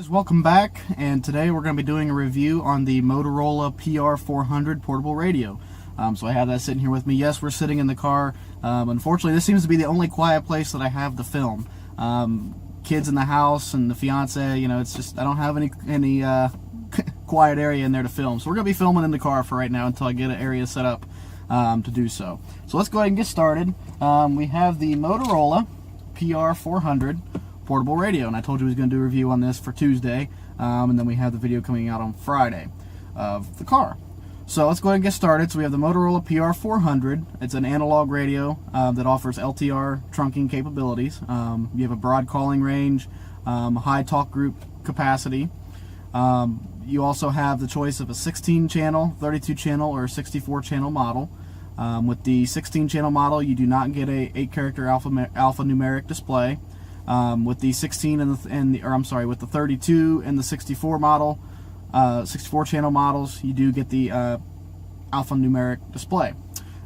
Welcome back, and today we're going to be doing a review on the Motorola PR400 portable radio. So I have that sitting here with me. Yes, we're sitting in the car. Unfortunately, this seems to be the only quiet place that I have to film. Kids in the house and the fiance, you know, it's just I don't have any quiet area in there to film. So we're going to be filming in the car for right now until I get an area set up to do so. So let's go ahead and get started. We have the Motorola PR400 portable radio, and I told you we was going to do a review on this for Tuesday, and then we have the video coming out on Friday of the car. So let's go ahead and get started. So we have the Motorola PR400. It's an analog radio that offers LTR trunking capabilities. You have a broad calling range, high talk group capacity. You also have the choice of a 16-channel, 32-channel, or 64-channel model. With the 16-channel model, you do not get a 8-character alphanumeric display. With the 16 with the 32 and the 64 model, 64 channel models, you do get the alphanumeric display.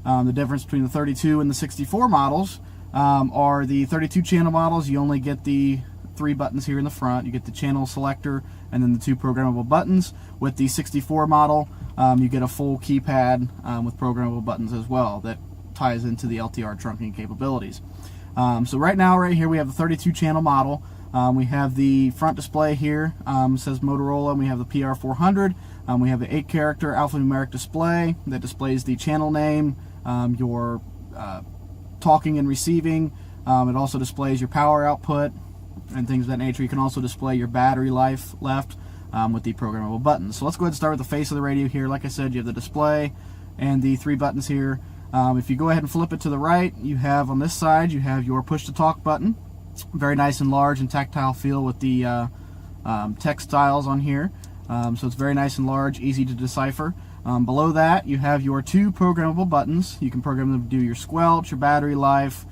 The difference between the 32 and the 64 models are the 32 channel models. You only get the 3 buttons here in the front. You get the channel selector and then the 2 programmable buttons. With the 64 model, you get a full keypad with programmable buttons as well that ties into the LTR trunking capabilities. So right here we have the 32 channel model. We have the front display here, says Motorola, and we have the PR400. We have the 8-character alphanumeric display that displays the channel name, your talking and receiving. It also displays your power output and things of that nature. You can also display your battery life left with the programmable buttons. So let's go ahead and start with the face of the radio here. Like I said, you have the display and the 3 buttons here. If you go ahead and flip it to the right, you have on this side, you have your push-to-talk button. Very nice and large and tactile feel with the text styles on here. So it's very nice and large, easy to decipher. Below that, you have your 2 programmable buttons. You can program them to do your squelch, your battery life,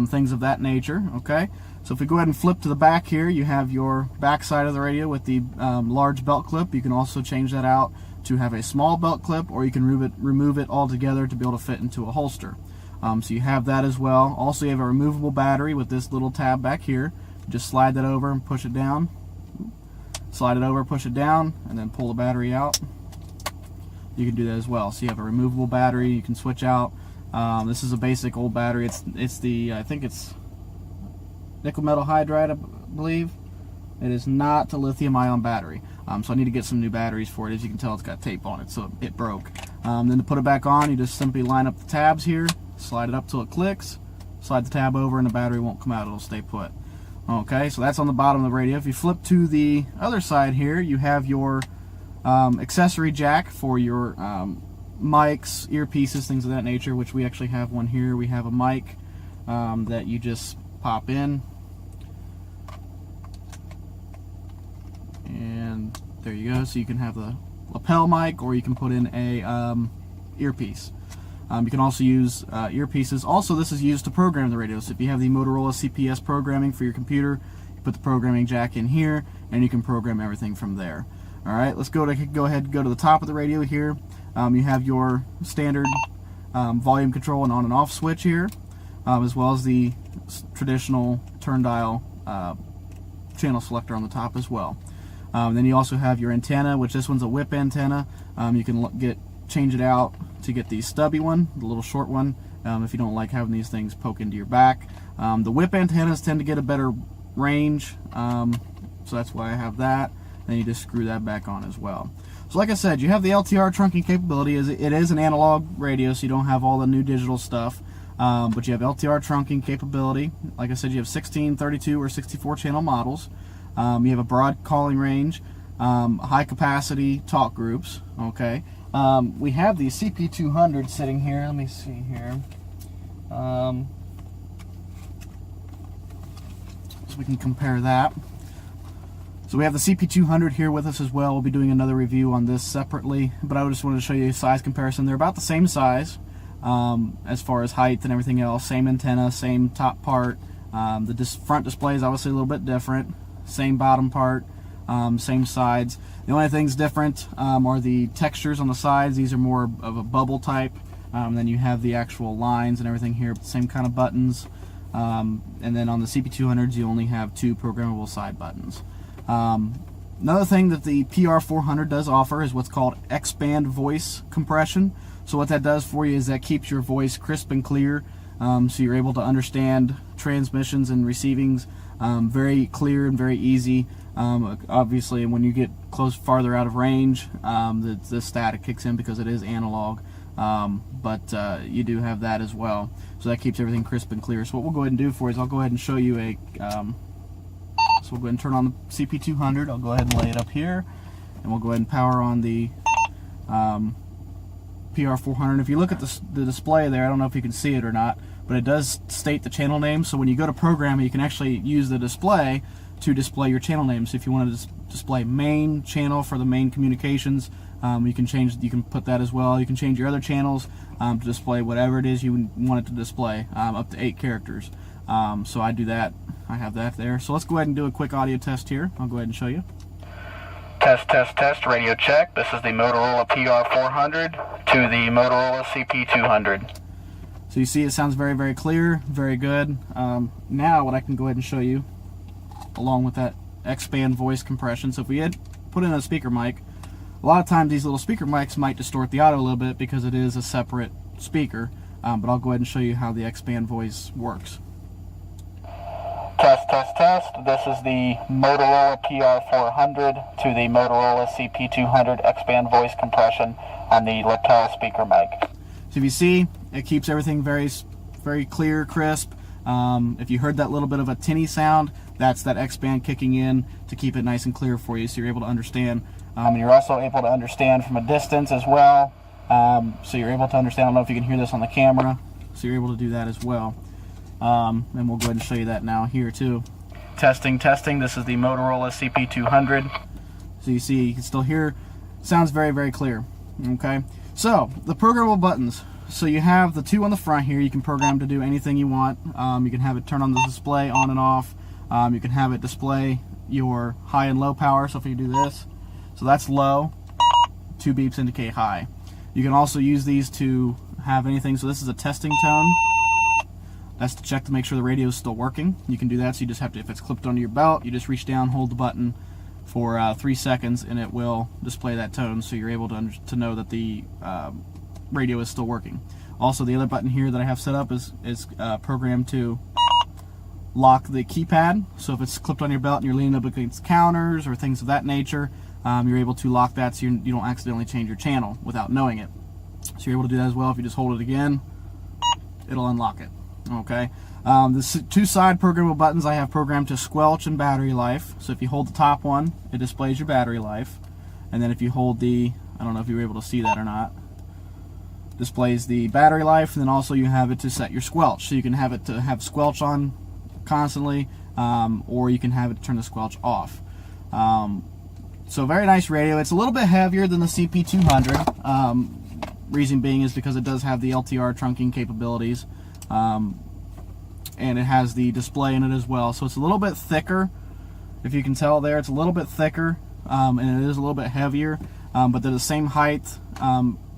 things of that nature. Okay. So if we go ahead and flip to the back here, you have your back side of the radio with the large belt clip. You can also change that out to have a small belt clip, or you can remove it altogether to be able to fit into a holster. So you have that as well. Also, you have a removable battery with this little tab back here. Just slide that over and push it down. Slide it over, push it down, and then pull the battery out. You can do that as well. So you have a removable battery you can switch out. This is a basic old battery. It's the I think it's nickel metal hydride, I believe. It is not a lithium-ion battery. So I need to get some new batteries for it. As you can tell, it's got tape on it, so it broke. Then to put it back on, you just simply line up the tabs here, slide it up till it clicks, slide the tab over, and the battery won't come out. It'll stay put. Okay, so that's on the bottom of the radio. If you flip to the other side here, you have your accessory jack for your mics, earpieces, things of that nature, which we actually have one here. We have a mic that you just pop in. And there you go. So you can have the lapel mic, or you can put in a earpiece. You can also use earpieces. Also, this is used to program the radio. So if you have the Motorola CPS programming for your computer, you put the programming jack in here, and you can program everything from there. All right, let's go ahead and go to the top of the radio here. You have your standard volume control and on and off switch here, as well as the traditional turn dial channel selector on the top as well. Then you also have your antenna, which this one's a whip antenna. You can change it out to get the stubby one, the little short one, if you don't like having these things poke into your back. The whip antennas tend to get a better range, so that's why I have that. Then you just screw that back on as well. So like I said, you have the LTR trunking capability. It is an analog radio, so you don't have all the new digital stuff. But you have LTR trunking capability. Like I said, you have 16, 32, or 64 channel models. You have a broad calling range, high capacity talk groups. Okay. We have the CP200 sitting here. Let me see here. So we can compare that. So we have the CP200 here with us as well. We'll be doing another review on this separately, but I just wanted to show you a size comparison. They're about the same size as far as height and everything else. Same antenna, same top part. The front display is obviously a little bit different. Same bottom part, same sides. The only things different are the textures on the sides. These are more of a bubble type. Then you have the actual lines and everything here, same kind of buttons. And then on the CP200s, you only have 2 programmable side buttons. Another thing that the PR400 does offer is what's called expand voice compression. So what that does for you is that keeps your voice crisp and clear, so you're able to understand transmissions and receivings very clear and very easy. Obviously, when you get farther out of range, the static kicks in because it is analog, but you do have that as well. So that keeps everything crisp and clear. So what we'll go ahead and do for you is I'll go ahead and show you a so we'll go ahead and turn on the CP200. I'll go ahead and lay it up here, and we'll go ahead and power on the PR400. If you look at the display there, I don't know if you can see it or not, but it does state the channel name. So when you go to program, you can actually use the display to display your channel names. If you want to display main channel for the main communications, you can put that as well. You can change your other channels to display whatever it is you want it to display, up to 8 characters. So I do that. I have that there. So let's go ahead and do a quick audio test here. I'll go ahead and show you. Test, test, test, radio check. This is the Motorola PR400 to the Motorola CP200. So you see it sounds very, very clear, very good. Now what I can go ahead and show you, along with that expand voice compression. So if we had put in a speaker mic, a lot of times these little speaker mics might distort the audio a little bit because it is a separate speaker, but I'll go ahead and show you how the expand voice works. Test, test, test. This is the Motorola PR400 to the Motorola CP200 expand voice compression on the lapel speaker mic. So if you see, it keeps everything very, very clear, crisp. If you heard that little bit of a tinny sound, that's that expand kicking in to keep it nice and clear for you, so you're able to understand. And you're also able to understand from a distance as well. So you're able to understand. I don't know if you can hear this on the camera, so you're able to do that as well. And we'll go ahead and show you that now here too. Testing, testing. This is the Motorola CP200. So you see, you can still hear. Sounds very, very clear. Okay. So the programmable buttons. So you have the 2 on the front here. You can program to do anything you want. You can have it turn on the display on and off. You can have it display your high and low power. So if you do this, so that's low. 2 beeps indicate high. You can also use these to have anything. So this is a testing tone. That's to check to make sure the radio is still working. You can do that. So you just have to, if it's clipped onto your belt, you just reach down, hold the button for 3 seconds, and it will display that tone. So you're able to know that the radio is still working. Also, the other button here that I have set up is programmed to lock the keypad. So if it's clipped on your belt and you're leaning up against counters or things of that nature, you're able to lock that so you don't accidentally change your channel without knowing it. So you're able to do that as well. If you just hold it again, it'll unlock it. Okay. The 2 side programmable buttons I have programmed to squelch and battery life. So if you hold the top one, it displays your battery life. And then if you hold the, I don't know if you were able to see that or not, displays the battery life, and then also you have it to set your squelch. So you can have it to have squelch on constantly, or you can have it to turn the squelch off. So very nice radio. It's a little bit heavier than the CP200. Reason being is because it does have the LTR trunking capabilities, and it has the display in it as well. So it's a little bit thicker. If you can tell there, it's a little bit thicker, and it is a little bit heavier, but they're the same height.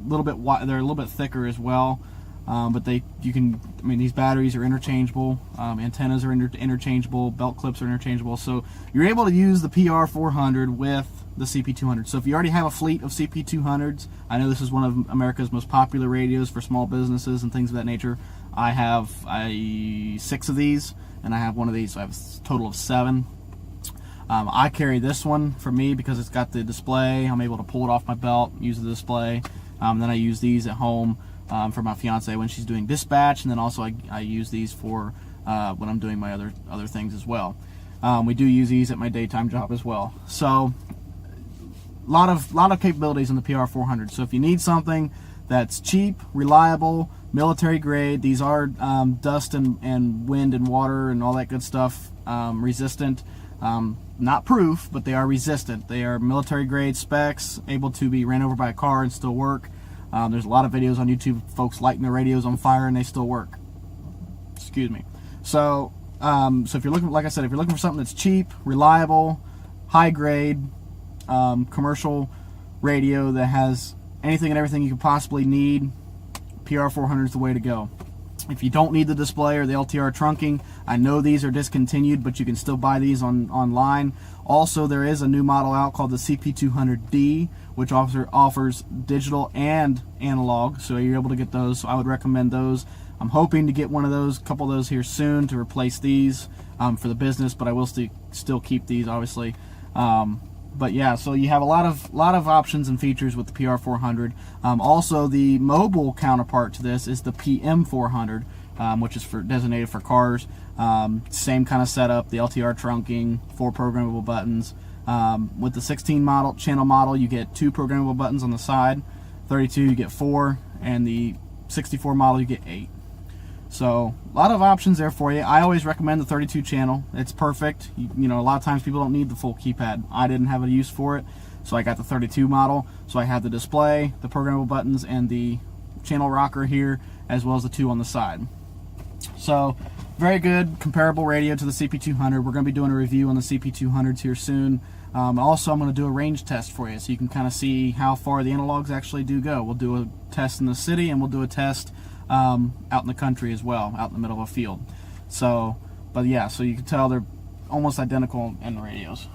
Little bit wide, they're a little bit thicker as well, but these batteries are interchangeable, antennas are interchangeable, belt clips are interchangeable, so you're able to use the PR400 with the CP200. So if you already have a fleet of CP200s, I know this is one of America's most popular radios for small businesses and things of that nature. I have 6 of these, and I have one of these, so I have a total of 7. I carry this one for me because it's got the display. I'm able to pull it off my belt, use the display. Then I use these at home for my fiance when she's doing dispatch, and then also I use these for when I'm doing my other things as well. We do use these at my daytime job as well. So a lot of capabilities in the PR400. So if you need something that's cheap, reliable, military grade, these are dust and wind and water and all that good stuff resistant. Not proof, but they are resistant. They are military grade specs, able to be ran over by a car and still work. There's a lot of videos on YouTube, folks lighting their radios on fire and they still work. Excuse me. So if you're looking, like I said, if you're looking for something that's cheap, reliable, high grade, commercial radio that has anything and everything you could possibly need, PR400 is the way to go. If you don't need the display or the LTR trunking, I know these are discontinued, but you can still buy these online. Also, there is a new model out called the CP200D, which offers digital and analog, so you're able to get those. So I would recommend those. I'm hoping to get one of those, a couple of those here soon to replace these for the business, but I will still keep these, obviously. But yeah, so you have a lot of options and features with the PR400. Also, the mobile counterpart to this is the PM400, which is designated for cars. Same kind of setup, the LTR trunking, 4 programmable buttons. With the 16 channel model, you get 2 programmable buttons on the side. 32, you get 4, and the 64 model, you get 8. So a lot of options there for you. I always recommend the 32 channel. It's perfect. You know, a lot of times people don't need the full keypad. I didn't have a use for it, so I got the 32 model. So I have the display, the programmable buttons, and the channel rocker here, as well as the 2 on the side. So very good comparable radio to the CP200. We're going to be doing a review on the CP200s here soon. Also, I'm going to do a range test for you, so you can kind of see how far the analogs actually do go. We'll do a test in the city, and we'll do a test out in the country as well, out in the middle of a field. So, but yeah, so you can tell they're almost identical in the radios.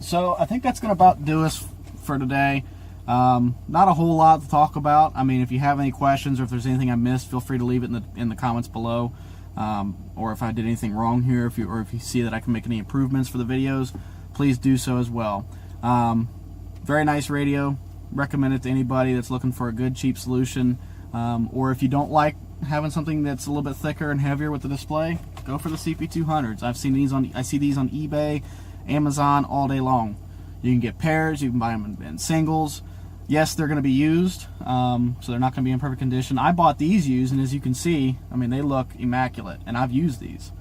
So I think that's going to about do us for today. Not a whole lot to talk about. I mean, if you have any questions or if there's anything I missed, feel free to leave it in the comments below. Or if I did anything wrong here, if you see that I can make any improvements for the videos, please do so as well. Very nice radio. Recommend it to anybody that's looking for a good cheap solution, or if you don't like having something that's a little bit thicker and heavier with the display, go for the CP200s. I see these on eBay, Amazon all day long. You can get pairs, you can buy them in singles. Yes, they're going to be used, so they're not going to be in perfect condition. I bought these used, and as you can see, I mean, they look immaculate, and I've used these,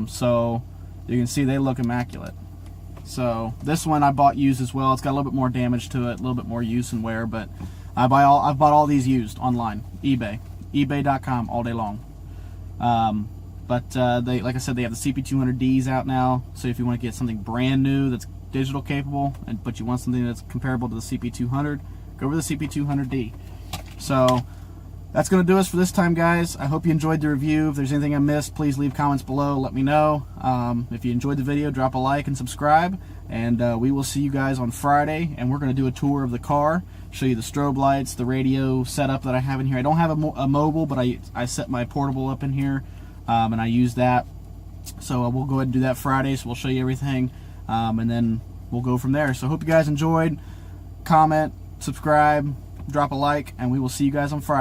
so you can see they look immaculate. So this one I bought used as well. It's got a little bit more damage to it, a little bit more use and wear, but I've bought all these used online, ebay.com all day long. But they, like I said, they have the CP200Ds out now. So if you want to get something brand new that's digital capable, but you want something that's comparable to the CP200, go over the CP200D. So that's going to do us for this time, guys. I hope you enjoyed the review. If there's anything I missed, please leave comments below. Let me know. If you enjoyed the video, drop a like and subscribe. And we will see you guys on Friday. And we're going to do a tour of the car, show you the strobe lights, the radio setup that I have in here. I don't have a mobile, but I set my portable up in here, and I use that. So we'll go ahead and do that Friday. So we'll show you everything, and then we'll go from there. So hope you guys enjoyed. Comment, subscribe, drop a like, and we will see you guys on Friday.